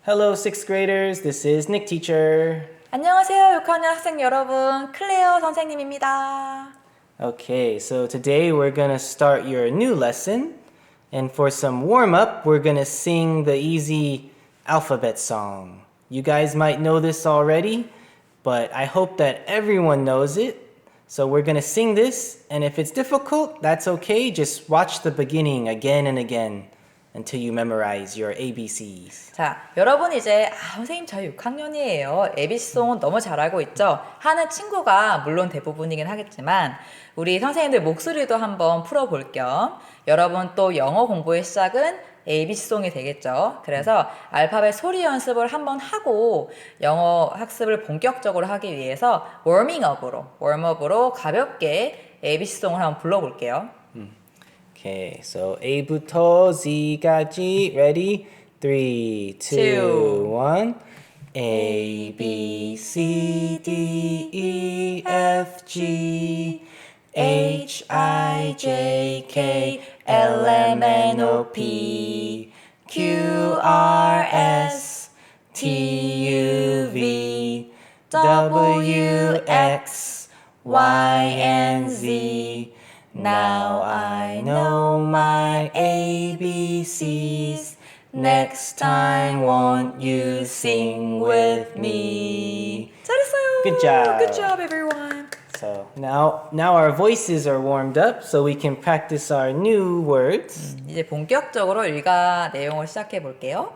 Hello, sixth graders. This is Nick Teacher. 안녕하세요, 6학년 학생 여러분. 클레어 선생님입니다. Okay, so today we're gonna start your new lesson. And for some warm up, we're gonna sing the easy alphabet song. You guys might know this already, but I hope that everyone knows it. So we're gonna sing this, and if it's difficult, that's okay. Just watch the beginning again and again until you memorize your ABCs. 자, 여러분 이제 선생님 저희 6학년이에요. ABC송은 너무 잘 알고 있죠? 하는 친구가 물론 대부분이긴 하겠지만 우리 선생님들 목소리도 한번 풀어볼 겸 여러분 또 영어 공부의 시작은 ABC송이 되겠죠. 그래서 알파벳 소리 연습을 한번 하고 영어 학습을 본격적으로 하기 위해서 웜업으로 가볍게 ABC송을 한번 불러볼게요. Okay, so A부터 Z까지 ready? 3, 2, 1. A, B, C, D, E, F, G, H, I, J, K, L, M, N, O, P, Q, R, S, T, U, V, W, X, Y, and Z. Now I know my ABCs. Next time, won't you sing with me? 잘했어요. Good job. Good job, everyone. So now our voices are warmed up, so we can practice our new words. 이제 본격적으로 일과 내용을 시작해 볼게요.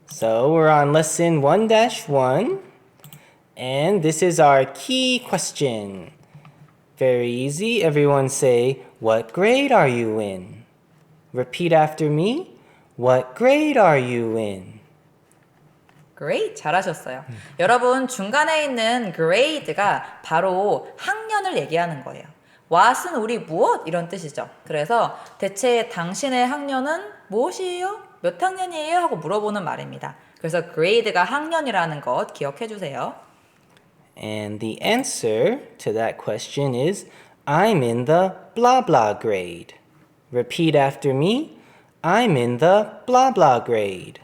So we're on lesson 1-1, and this is our key question. Very easy. Everyone say, what grade are you in? Repeat after me. What grade are you in? Great, 잘하셨어요. 여러분 중간에 있는 grade가 바로 학년을 얘기하는 거예요. what은 우리 무엇 이런 뜻이죠. 그래서 대체 당신의 학년은 무엇이에요? 몇 학년이에요? 하고 물어보는 말입니다. 그래서 grade가 학년이라는 것 기억해 주세요. And the answer to that question is, I'm in the blah blah grade. Repeat after me. I'm in the blah blah grade.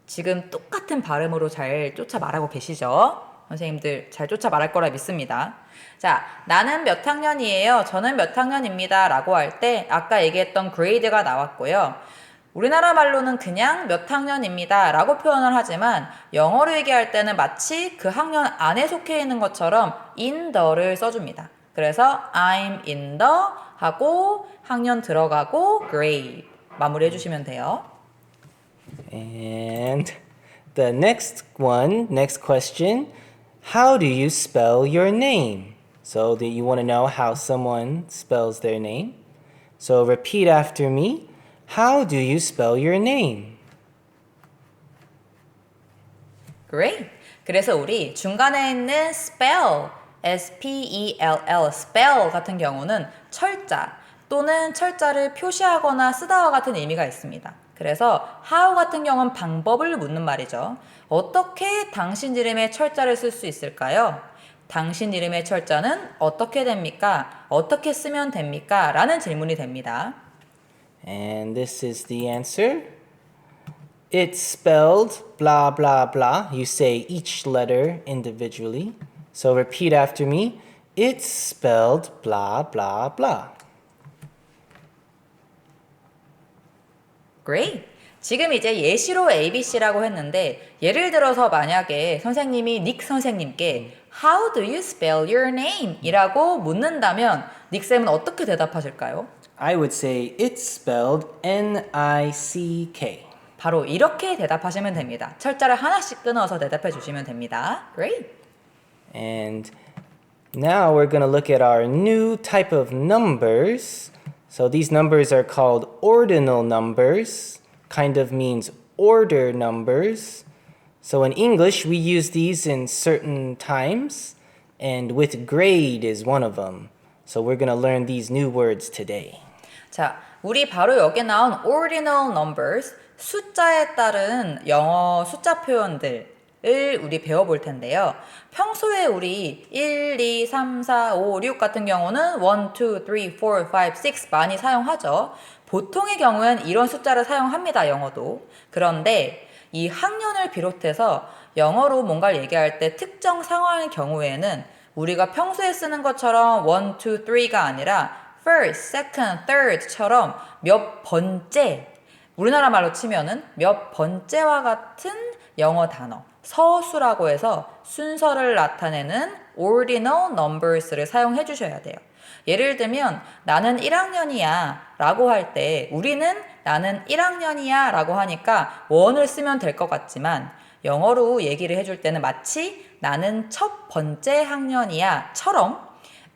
지금 똑같은 발음으로 잘 쫓아 말하고 계시죠? 선생님들 잘 쫓아 말할 거라 믿습니다. 자, 나는 몇 학년이에요? 저는 몇 학년입니다. 라고 할 때 아까 얘기했던 grade가 나왔고요. 우리나라 말로는 그냥 몇 학년입니다 라고 표현을 하지만 영어로 얘기할 때는 마치 그 학년 안에 속해 있는 것처럼 in the를 써줍니다. 그래서 I'm in the 하고 학년 들어가고 grade 마무리해 주시면 돼요. And the next question, how do you spell your name? So that you want to know how someone spells their name. So repeat after me. How do you spell your name? Great. 그래서 우리 중간에 있는 spell, S-P-E-L-L, spell 같은 경우는 철자 또는 철자를 표시하거나 쓰다와 같은 의미가 있습니다. 그래서 how 같은 경우는 방법을 묻는 말이죠. 어떻게 당신 이름에 철자를 쓸 수 있을까요? 당신 이름의 철자는 어떻게 됩니까? 어떻게 쓰면 됩니까? 라는 질문이 됩니다. And this is the answer. It's spelled blah blah blah. You say each letter individually. So repeat after me. It's spelled blah blah blah. Great. 지금 이제 예시로 ABC라고 했는데 예를 들어서 만약에 선생님이 닉 선생님께 How do you spell your name? 이라고 묻는다면 닉쌤은 어떻게 대답하실까요? I would say it's spelled N-I-C-K. 바로 이렇게 대답하시면 됩니다. 철자를 하나씩 끊어서 대답해 주시면 됩니다. Great. And now we're going to look at our new type of numbers. So these numbers are called ordinal numbers. Kind of means order numbers. So in English, we use these in certain times, and with grade is one of them. So we're going to learn these new words today. 자, 우리 바로 여기 나온 ordinal numbers, 숫자에 따른 영어 숫자 표현들을 우리 배워볼 텐데요. 평소에 우리 1, 2, 3, 4, 5, 6 같은 경우는 1, 2, 3, 4, 5, 6 많이 사용하죠. 보통의 경우엔 이런 숫자를 사용합니다, 영어도. 그런데 이 학년을 비롯해서 영어로 뭔가를 얘기할 때 특정 상황의 경우에는 우리가 평소에 쓰는 것처럼 1, 2, 3가 아니라 first, second, third처럼 몇 번째, 우리나라 말로 치면은 몇 번째와 같은 영어 단어, 서수라고 해서 순서를 나타내는 ordinal numbers를 사용해 주셔야 돼요. 예를 들면 나는 1학년이야 라고 할 때 우리는 나는 1학년이야 라고 하니까 원을 쓰면 될 것 같지만 영어로 얘기를 해줄 때는 마치 나는 첫 번째 학년이야 처럼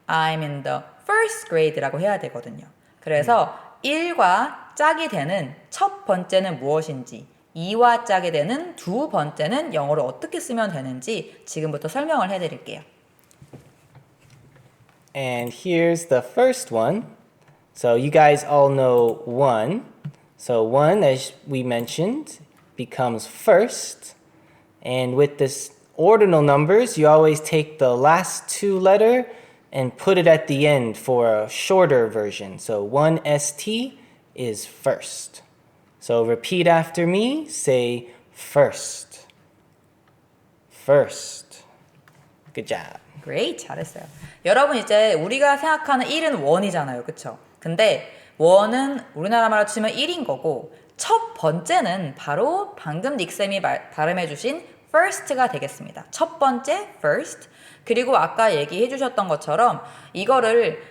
I'm in the first grade라고 해야 되거든요. 그래서 1과 짝이 되는 첫 번째는 무엇인지 2와 짝이 되는 두 번째는 영어로 어떻게 쓰면 되는지 지금부터 설명을 해드릴게요. And here's the first one. So you guys all know 1. So 1, as we mentioned, becomes first. And with this ordinal numbers, you always take the last two letter and put it at the end for a shorter version. So 1st is first. So repeat after me. Say first. First. Good job. Great, 잘했어요. 여러분 이제 우리가 생각하는 1은 1이잖아요, 그쵸? 근데 1은 우리나라 말로 치면 1인 거고 첫 번째는 바로 방금 닉쌤이 발음해주신 first가 되겠습니다. 첫 번째 first. 그리고 아까 얘기해 주셨던 것처럼 이거를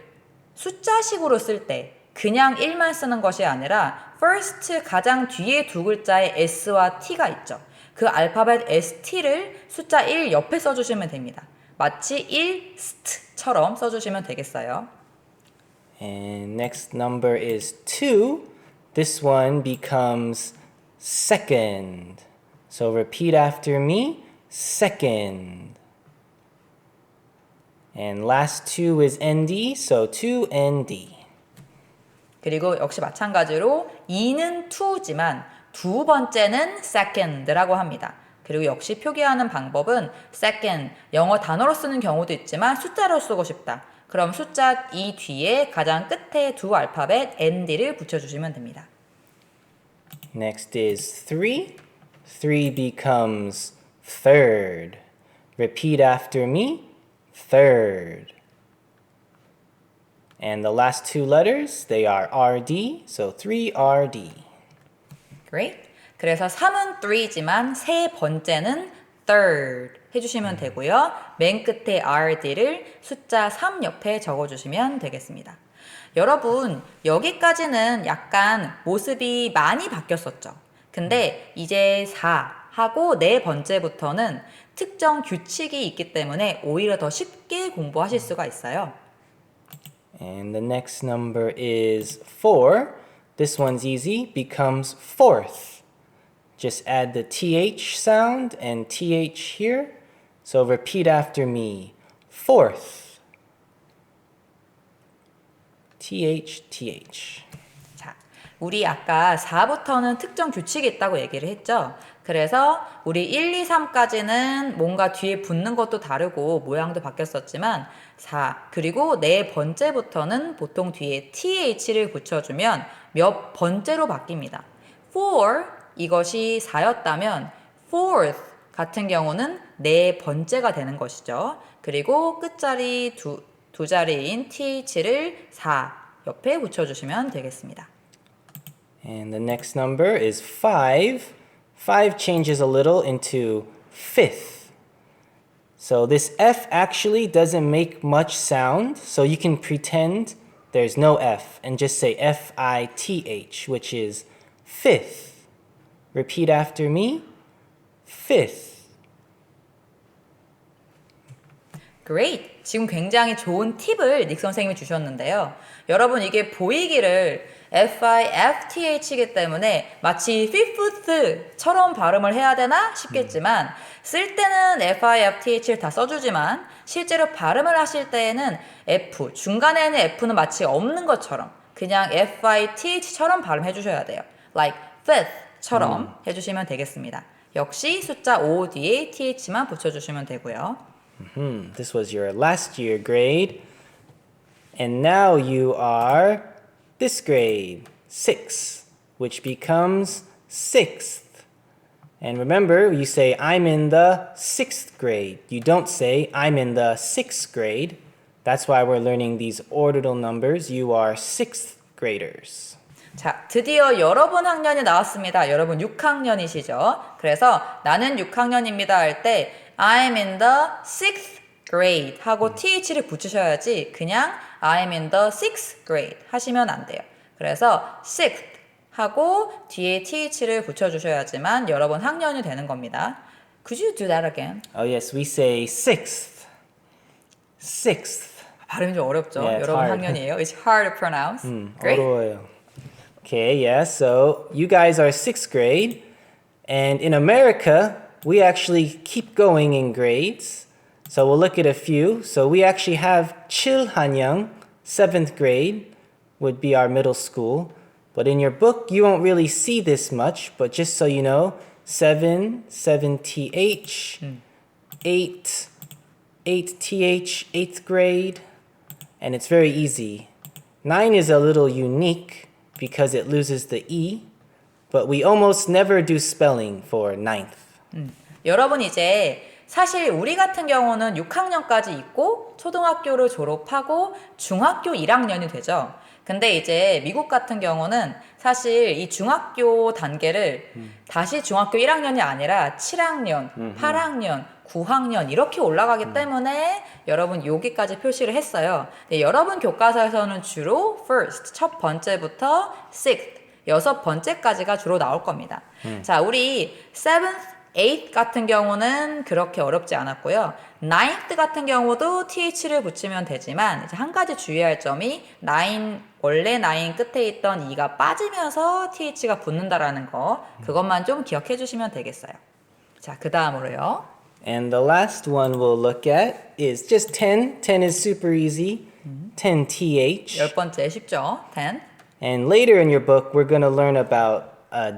숫자식으로 쓸 때 그냥 1만 쓰는 것이 아니라 first 가장 뒤에 두 글자에 s와 t가 있죠. 그 알파벳 st를 숫자 1 옆에 써주시면 됩니다. 마치 1 st처럼 써주시면 되겠어요. And next number is 2. This one becomes second. So repeat after me. Second. And last two is ND, so 2ND. 그리고 역시 마찬가지로 2는 2지만 두 번째는 second라고 합니다. 그리고 역시 표기하는 방법은 second, 영어 단어로 쓰는 경우도 있지만 숫자로 쓰고 싶다. 그럼 숫자 2 뒤에 가장 끝에 두 알파벳 ND를 붙여주시면 됩니다. Next is 3. 3 becomes third. Repeat after me. Third. And the last two letters, they are RD, so 3RD. Great. 그래서 3은 3지만 세 번째는 third 해주시면 되고요. 맨 끝에 RD를 숫자 3 옆에 적어주시면 되겠습니다. 여러분 여기까지는 약간 모습이 많이 바뀌었었죠. 근데 이제 4 하고 네 번째부터는 특정 규칙이 있기 때문에 오히려 더 쉽게 공부하실 수가 있어요. And the next number is 4. This one's easy, becomes fourth. Just add the TH sound and TH here. So repeat after me. Fourth. TH, TH. 자, 우리 아까 4부터는 특정 규칙이 있다고 얘기를 했죠. 그래서 우리 1, 2, 3까지는 뭔가 뒤에 붙는 것도 다르고 모양도 바뀌었었지만 4, 그리고 네 번째부터는 보통 뒤에 TH를 붙여주면 몇 번째로 바뀝니다. 4, 이것이 4였다면 fourth 같은 경우는 네 번째가 되는 것이죠. 그리고 끝자리 두 자리인 TH를 4 옆에 붙여주시면 되겠습니다. And the next number is 5. 5 changes a little into fifth. So this F actually doesn't make much sound, so you can pretend there's no F and just say F-I-T-H, which is fifth. Repeat after me. Fifth. Great! 지금 굉장히 좋은 팁을 닉 선생님이 주셨는데요. 여러분 이게 보이기를 F-I-F-T-H이기 때문에 마치 fifth처럼 발음을 해야 되나 싶겠지만 쓸 때는 F-I-F-T-H를 다 써주지만 실제로 발음을 하실 때에는 F, 중간에는 F는 마치 없는 것처럼 그냥 F-I-T-H처럼 발음해 주셔야 돼요. Like fifth처럼 해주시면 되겠습니다. 역시 숫자 5 뒤에 TH만 붙여주시면 되고요. This was your last year grade. And now you are this grade. 6, which becomes 6th. And remember, you say, I'm in the 6th grade. You don't say, I'm in the 6th grade. That's why we're learning these ordinal numbers. You are 6th graders. 자, 드디어 여러분 학년이 나왔습니다. 여러분 6학년이시죠? 그래서 나는 6학년입니다 할 때 I'm in the 6th grade 하고 th를 붙이셔야지 그냥 I'm in the 6th grade 하시면 안 돼요. 그래서 6th 하고 뒤에 th를 붙여주셔야지만 여러분 학년이 되는 겁니다. Could you do that again? Oh, yes, we say 6th. 6th. 발음이 좀 어렵죠? Yeah, it's 여러분 hard. 학년이에요. It's hard to pronounce. Great. 어려워요. Okay, yeah, so you guys are 6th grade, and in America, we actually keep going in grades. So we'll look at a few. So we actually have 7학년, 7th grade, would be our middle school. But in your book, you won't really see this much, but just so you know, 7, 7th, 8, 8th, 8th grade, and it's very easy. 9 is a little unique because it loses the E, but we almost never do spelling for 9th. 여러분 이제 사실 우리 같은 경우는 6학년까지 있고 초등학교를 졸업하고 중학교 1학년이 되죠. 근데 이제 미국 같은 경우는 사실 이 중학교 단계를 다시 중학교 1학년이 아니라 7학년, 8학년, 9학년 이렇게 올라가기 때문에 여러분 여기까지 표시를 했어요. 근데 여러분 교과서에서는 주로 first, 첫 번째부터 sixth, 여섯 번째까지가 주로 나올 겁니다. 자, 우리 seventh, eighth 같은 경우는 그렇게 어렵지 않았고요. ninth 같은 경우도 th를 붙이면 되지만 이제 한 가지 주의할 점이 원래 9 끝에 있던 e가 빠지면서 th가 붙는다라는 거 그것만 좀 기억해 주시면 되겠어요. 자, 그 다음으로요. And the last one we'll look at is just 10. 10 is super easy. 10th. 열 번째 쉽죠? 10. And later in your book, we're going to learn about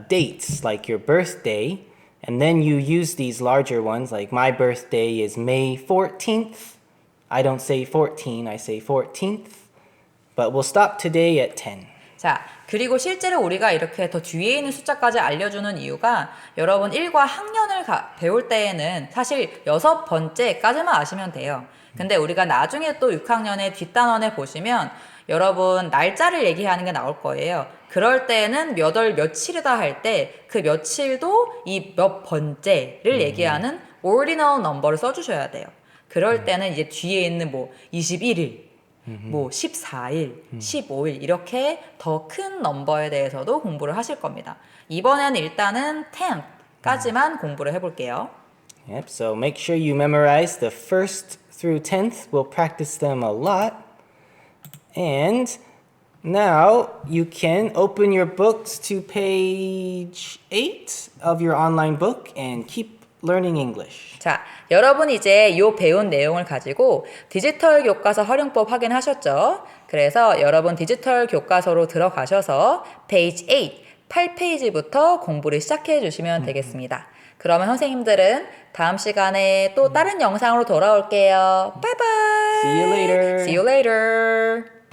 dates, like your birthday. And then you use these larger ones, like my birthday is May 14th. I don't say 14, I say 14th. But we'll stop today at 10. 자, 그리고 실제로 우리가 이렇게 더 뒤에 있는 숫자까지 알려주는 이유가 여러분 1과 학년을 배울 때에는 사실 여섯 번째까지만 아시면 돼요. 근데 우리가 나중에 또 6학년의 뒷단원에 보시면 여러분 날짜를 얘기하는 게 나올 거예요. 그럴 때는 몇 월 며칠이다 할 때 그 며칠도 이 몇 번째를 얘기하는 ordinal number를 써주셔야 돼요. 그럴 때는 이제 뒤에 있는 뭐 21일, 뭐 14일, 15일 이렇게 더 큰 넘버에 대해서도 공부를 하실 겁니다. 이번에는 일단은 10th까지만 공부를 해볼게요. Yep, so make sure you memorize the 1st through 10th. We'll practice them a lot. And now you can open your books to page 8 of your online book and keep learning English. 자, 여러분 이제 요 배운 내용을 가지고 디지털 교과서 활용법 확인하셨죠? 그래서 여러분 디지털 교과서로 들어가셔서 page 8, 8페이지부터 공부를 시작해 주시면 되겠습니다. 그러면 선생님들은 다음 시간에 또 다른 영상으로 돌아올게요. 바이바이. See you later. See you later.